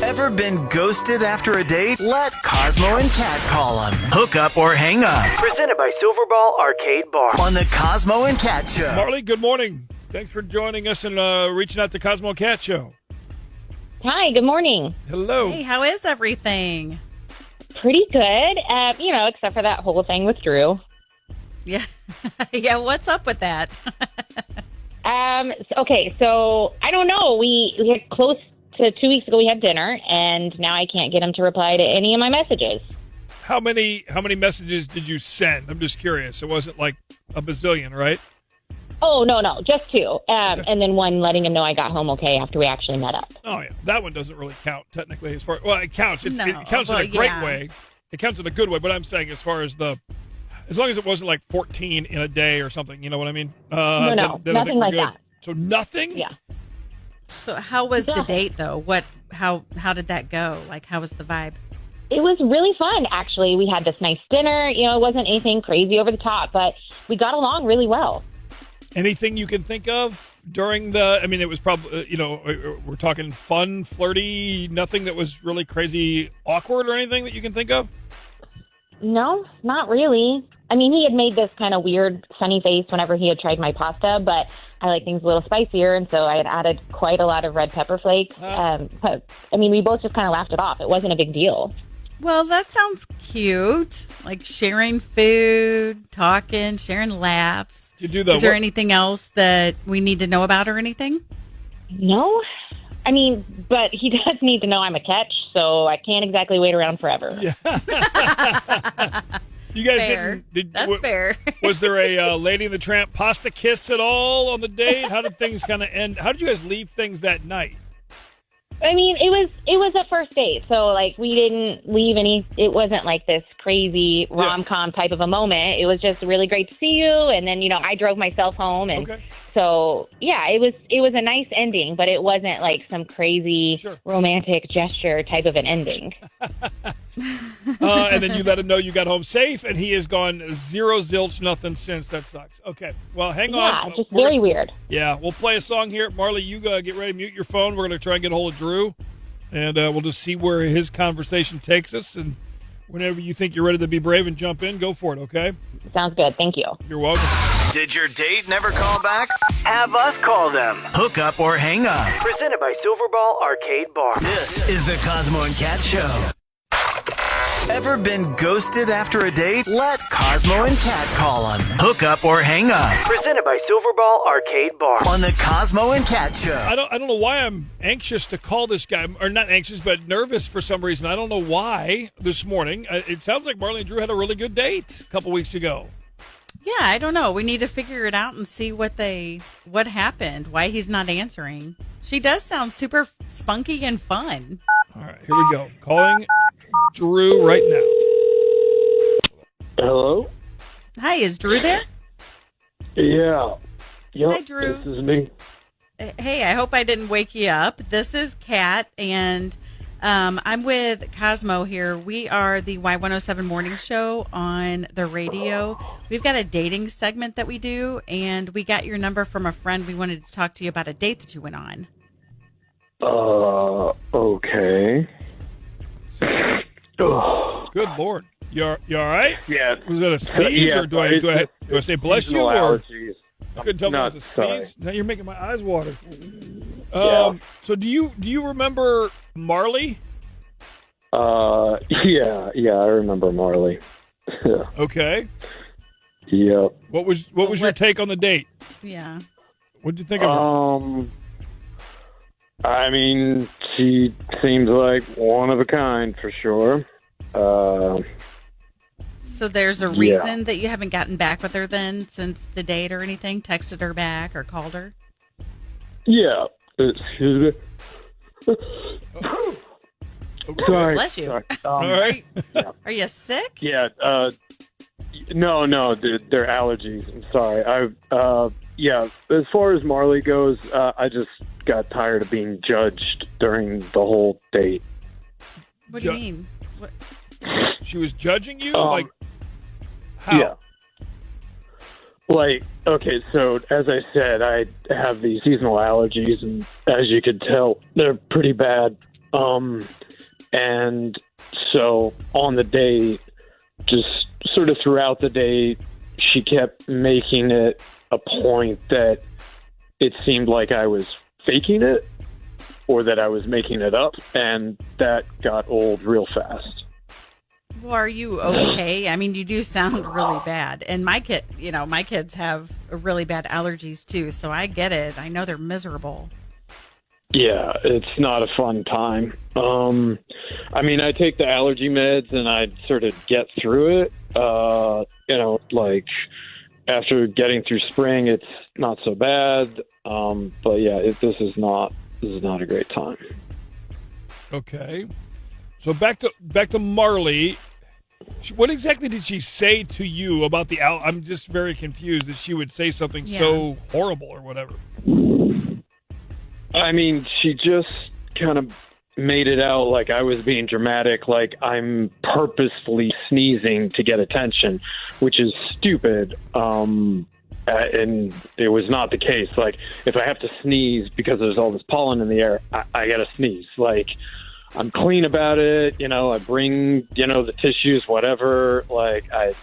Ever been ghosted after a date? Let Cosmo and Kat call them. Hook up or hang up. Presented by Silverball Arcade Bar on the Cosmo and Kat Show. Marley, good morning. Thanks for joining us and reaching out to Cosmo and Kat Show. Hi, good morning. Hello. Hey, how is everything? Pretty good, except for that whole thing with Drew. Yeah. Yeah, what's up with that? Okay, so I don't know. We had close to 2 weeks ago we had dinner, and now I can't get him to reply to any of my messages. How many messages did you send? I'm just curious. It wasn't like a bazillion, right? Oh, no, just two. And then one letting him know I got home okay after we actually met up. Oh, yeah. That one doesn't really count technically as far well, it counts. It counts well, in a great yeah. way. It counts in a good way, but I'm saying as long as it wasn't like 14 in a day or something, you know what I mean? No, then I think nothing we're like good. that. So nothing? Yeah. So how was the Nothing. date, though? How did that go? Like, how was the vibe? It was really fun, actually. We had this nice dinner. You know, it wasn't anything crazy over the top, but we got along really well. Anything you can think of during it was probably, we're talking fun, flirty, nothing that was really crazy awkward or anything that you can think of? No, not really. I mean, he had made this kind of weird sunny face whenever he had tried my pasta, but I like things a little spicier, and so I had added quite a lot of red pepper flakes. But, I mean, we both just kind of laughed it off. It wasn't a big deal. Well, that sounds cute. Like sharing food, talking, sharing laughs. Is there anything else that we need to know about or anything? No. I mean, but he does need to know I'm a catch, so I can't exactly wait around forever. Yeah. You guys Fair. That's fair. Was there a Lady and the Tramp pasta kiss at all on the date? How did things kind of end? How did you guys leave things that night? I mean, it was a first date, so like we didn't leave any. It wasn't like this crazy rom-com type of a moment. It was just really great to see you, and then I drove myself home, and so yeah, it was a nice ending, but it wasn't like some crazy romantic gesture type of an ending. And then you let him know you got home safe, and he has gone zero zilch nothing since. That sucks. Okay, well, hang on. Yeah, just very weird. Yeah, we'll play a song here. Marley, you get ready to mute your phone. We're going to try and get a hold of Drew, and we'll just see where his conversation takes us. And whenever you think you're ready to be brave and jump in, go for it, okay? Sounds good. Thank you. You're welcome. Did your date never call back? Have us call them. Hook up or hang up. Presented by Silverball Arcade Bar. This is the Cosmo and Kat Show. Ever been ghosted after a date? Let Cosmo and Kat call them. Hook up or hang up. Presented by Silverball Arcade Bar on the Cosmo and Kat Show. I don't know why I'm anxious to call this guy, or not anxious, but nervous for some reason. I don't know why this morning. It sounds like Marley and Drew had a really good date a couple weeks ago. Yeah, I don't know. We need to figure it out and see what happened, why he's not answering. She does sound super spunky and fun. All right, here we go. Calling Drew right now. Hello? Hi, is Drew there? Yeah. Yep, Hi, Drew. This is me. Hey, I hope I didn't wake you up. This is Kat, and I'm with Cosmo here. We are the Y107 Morning Show on the radio. We've got a dating segment that we do, and we got your number from a friend. We wanted to talk to you about a date that you went on. Okay. Good Lord. You all right? Yeah. Was that a sneeze, or do I say bless you? Or Allergies. I couldn't tell if it was a Sorry. sneeze. Now you're making my eyes water. Yeah. So do you remember Marley? Yeah, I remember Marley. Okay. Yep. What was your take on the date? Yeah. What did you think of her? I mean, she seems like one of a kind for sure. So there's a reason that you haven't gotten back with her then since the date or anything? Texted her back or called her? Yeah. Excuse me. Sorry. Bless you. Sorry. All right. Are you sick? Yeah. No, they're allergies. I'm sorry. Yeah. As far as Marley goes, I just got tired of being judged during the whole date. What do you mean? What? She was judging you? Like, how? Yeah. Like, okay, so as I said, I have these seasonal allergies, and as you could tell, they're pretty bad. And so on the date, just sort of throughout the date, she kept making it a point that it seemed like I was faking it or that I was making it up, and that got old real fast. Well, are you okay? I mean, you do sound really bad. And my kids have really bad allergies too, so I get it. I know they're miserable. Yeah, it's not a fun time. I mean, I take the allergy meds and I sort of get through it. Like after getting through spring, it's not so bad. But yeah, this is not a great time. Okay. So back to Marley. What exactly did she say to you about the I'm just very confused that she would say something so horrible or whatever. I mean, she just kind of made it out like I was being dramatic, like I'm purposefully sneezing to get attention, which is stupid. And it was not the case. Like, if I have to sneeze because there's all this pollen in the air, I got to sneeze. Like, I'm clean about it. I bring, the tissues, whatever. Like, I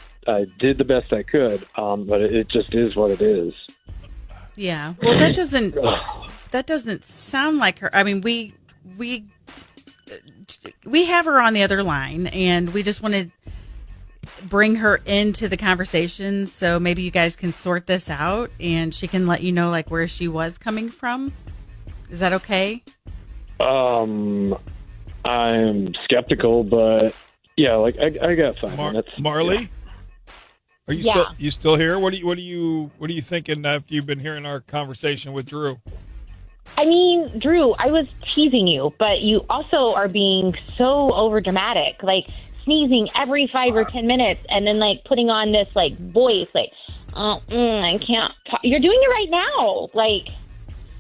did the best I could. But it just is what it is. Yeah. Well, that doesn't sound like her. I mean, we have her on the other line, and we just want to bring her into the conversation so maybe you guys can sort this out and she can let you know like where she was coming from. Is that okay? I'm skeptical, but yeah, like I got 5 minutes. Marley, are you still here? What are you thinking after you've been hearing our conversation with Drew? I mean, Drew, I was teasing you, but you also are being so overdramatic, like sneezing every 5 or 10 minutes and then like putting on this like voice, like, I can't talk. You're doing it right now. Like,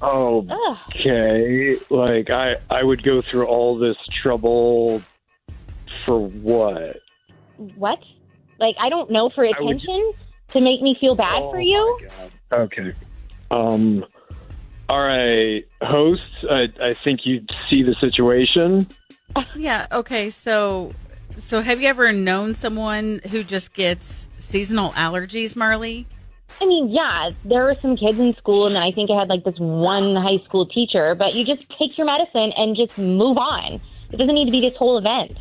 okay. Like I would go through all this trouble for what? What? Like, I don't know, for attention to make me feel bad for you? My God. Okay. All right, hosts, I think you see the situation. Yeah, okay, so have you ever known someone who just gets seasonal allergies, Marley? I mean, yeah, there were some kids in school, and I think I had like this one high school teacher, but you just take your medicine and just move on. It doesn't need to be this whole event.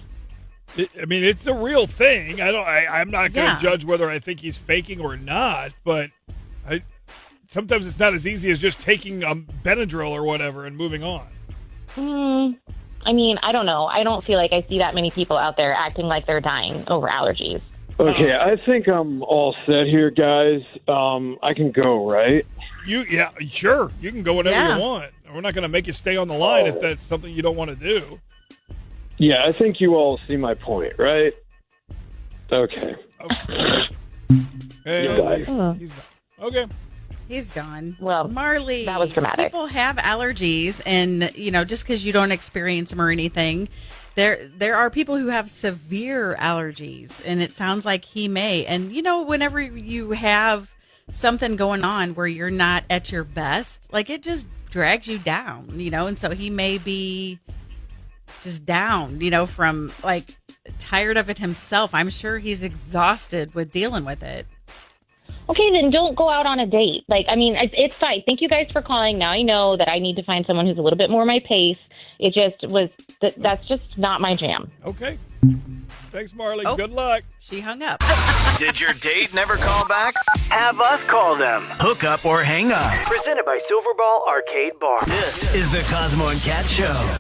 It's a real thing. I'm not going to judge whether I think he's faking or not, but sometimes it's not as easy as just taking a Benadryl or whatever and moving on. I mean, I don't know. I don't feel like I see that many people out there acting like they're dying over allergies. Okay, I think I'm all set here, guys. I can go, right? Yeah, sure. You can go whenever you want. We're not going to make you stay on the line if that's something you don't want to do. Yeah, I think you all see my point, right? Okay. He's gone. Okay. He's gone. Well, Marley, that was dramatic. People have allergies, and just because you don't experience them or anything, there are people who have severe allergies, and it sounds like he may. And whenever you have something going on where you're not at your best, like it just drags you down, and so he may be just down, from like tired of it himself. I'm sure he's exhausted with dealing with it. Okay, then don't go out on a date. Like, I mean, it's fine. Thank you guys for calling. Now I know that I need to find someone who's a little bit more my pace. It just was, that's just not my jam. Okay. Thanks, Marley. Good luck. She hung up. Did your date never call back? Have us call them. Hook up or hang up. Presented by Silverball Arcade Bar. This is the Cosmo and Cat Show.